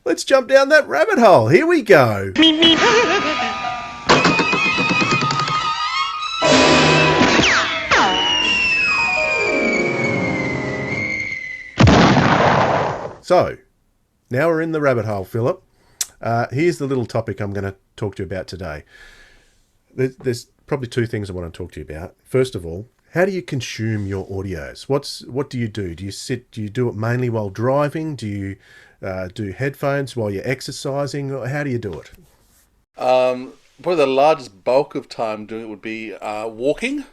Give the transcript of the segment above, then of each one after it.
Let's jump down that rabbit hole. Here we go. So, now we're in the rabbit hole, Philip. Here's the little topic I'm going to talk to you about today. There's probably two things I want to talk to you about. First of all, how do you consume your audios? What do you do? Do you do it mainly while driving? Do you do headphones while you're exercising? How do you do it? Probably the largest bulk of time doing it would be walking.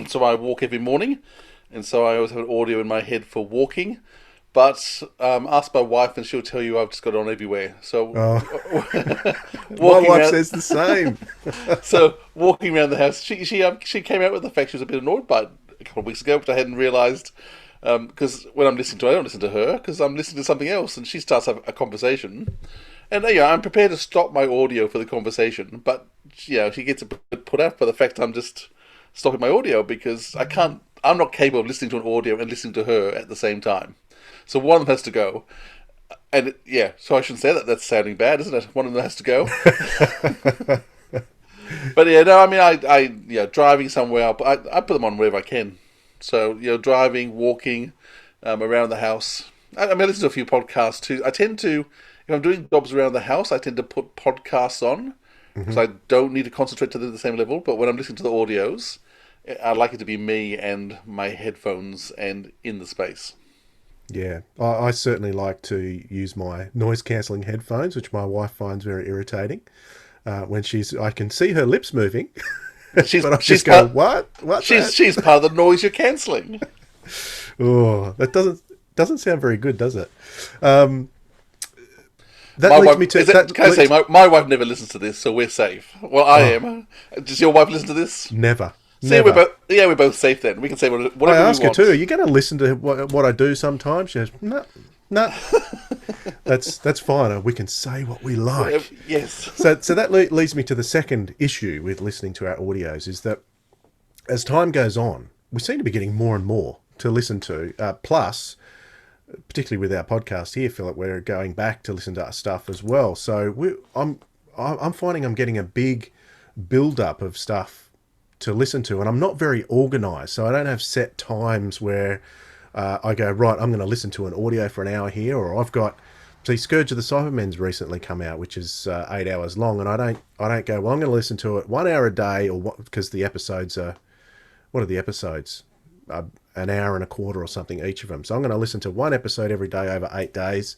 So I walk every morning, and so I always have an audio in my head for walking. But ask my wife, and she'll tell you I've just got it on everywhere. So my wife says the same. So walking around the house, she came out with the fact she was a bit annoyed by it a couple of weeks ago, which I hadn't realised. Because when I'm listening to her, I don't listen to her because I'm listening to something else, and she starts a conversation, and I'm prepared to stop my audio for the conversation, but she gets a bit put out by the fact I'm just stopping my audio because I'm not capable of listening to an audio and listening to her at the same time. So one of them has to go, and so I shouldn't say that. That's sounding bad, isn't it? One of them has to go. But I driving somewhere, I put them on wherever I can. So driving, walking, around the house. I listen to a few podcasts too. I tend to, if I'm doing jobs around the house, I tend to put podcasts on because I don't need to concentrate to the same level. But when I'm listening to the audios, I like it to be me and my headphones and in the space. Yeah, I certainly like to use my noise-cancelling headphones, which my wife finds very irritating. When I can see her lips moving, but I just go, what? She's part of the noise you're cancelling. Oh, that doesn't sound very good, does it? That leads me to... my wife never listens to this, so we're safe. Well, I am. Does your wife listen to this? Never. See, we're both safe then. We can say whatever we want. I ask her too, are you going to listen to what I do sometimes? She goes, no. That's fine. We can say what we like. Yes. So that leads me to the second issue with listening to our audios is that as time goes on, we seem to be getting more and more to listen to. Plus, particularly with our podcast here, Philip, we're going back to listen to our stuff as well. So I'm finding I'm getting a big build-up of stuff to listen to, and I'm not very organised, so I don't have set times where I go, right, I'm going to listen to an audio for an hour here, or I've got, see, Scourge of the Cybermen's recently come out, which is 8 hours long, and I don't go, well, I'm going to listen to it 1 hour a day, or what, because the episodes are, what are the episodes? An hour and a quarter or something each of them. So I'm going to listen to one episode every day over 8 days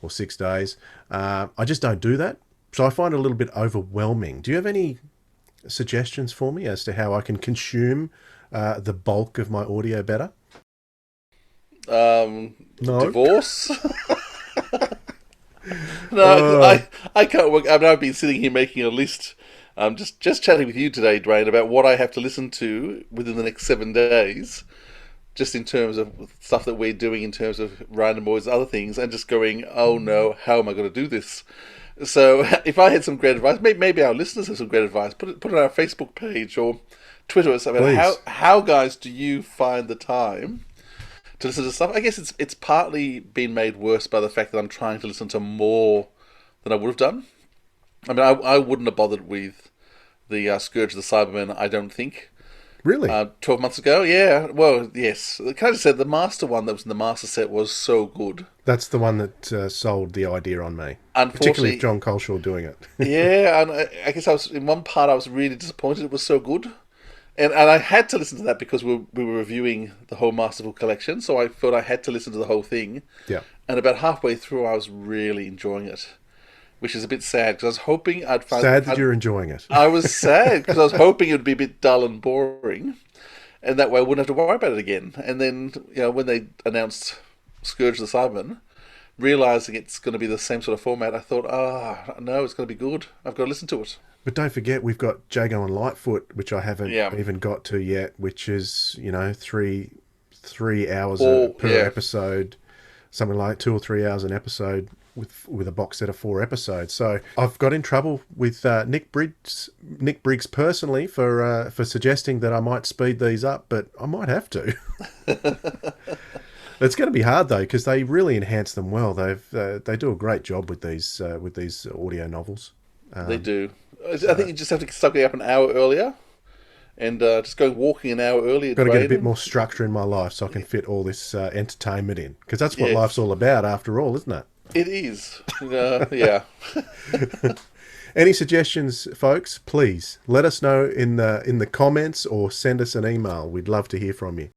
or 6 days. I just don't do that, so I find it a little bit overwhelming. Do you have any suggestions for me as to how I can consume the bulk of my audio better? No. Divorce? I can't work. I've been sitting here making a list. Just chatting with you today, Dwayne, about what I have to listen to within the next 7 days, just in terms of stuff that we're doing in terms of Random Boys, other things, and just going, oh no, how am I going to do this? So if I had some great advice, maybe our listeners have some great advice, put it on our Facebook page or Twitter or something. How guys do you find the time to listen to stuff? I guess it's partly been made worse by the fact that I'm trying to listen to more than I would have done. I mean, I wouldn't have bothered with the Scourge of the Cybermen, I don't think. Really? 12 months ago? Yeah. Well, yes. Like I just said, the Master one that was in the Master set was so good. That's the one that sold the idea on me. Particularly with John Coleshaw doing it. Yeah, and I guess in one part I was really disappointed it was so good. And I had to listen to that because we were reviewing the whole Masterful collection, so I felt I had to listen to the whole thing. Yeah. And about halfway through, I was really enjoying it, which is a bit sad because I was hoping I'd find... Sad that you're enjoying it. I was sad because I was hoping it would be a bit dull and boring, and that way I wouldn't have to worry about it again. And then, when they announced Scourge of the Cybermen, realising it's going to be the same sort of format, I thought, no, it's going to be good. I've got to listen to it. But don't forget, we've got Jago and Lightfoot, which I haven't even got to yet, which is, 3 hours per episode, something like 2 or 3 hours an episode with a box set of 4 episodes. So I've got in trouble with Nick Briggs personally for suggesting that I might speed these up, but I might have to. It's going to be hard though because they really enhance them well. They do a great job with these audio novels. They do. I think you just have to start getting up an hour earlier and just go walking an hour earlier. Got to get a bit more structure in my life so I can fit all this entertainment in, because that's what life's all about after all, isn't it? It is. Yeah. Any suggestions, folks? Please let us know in the comments or send us an email. We'd love to hear from you.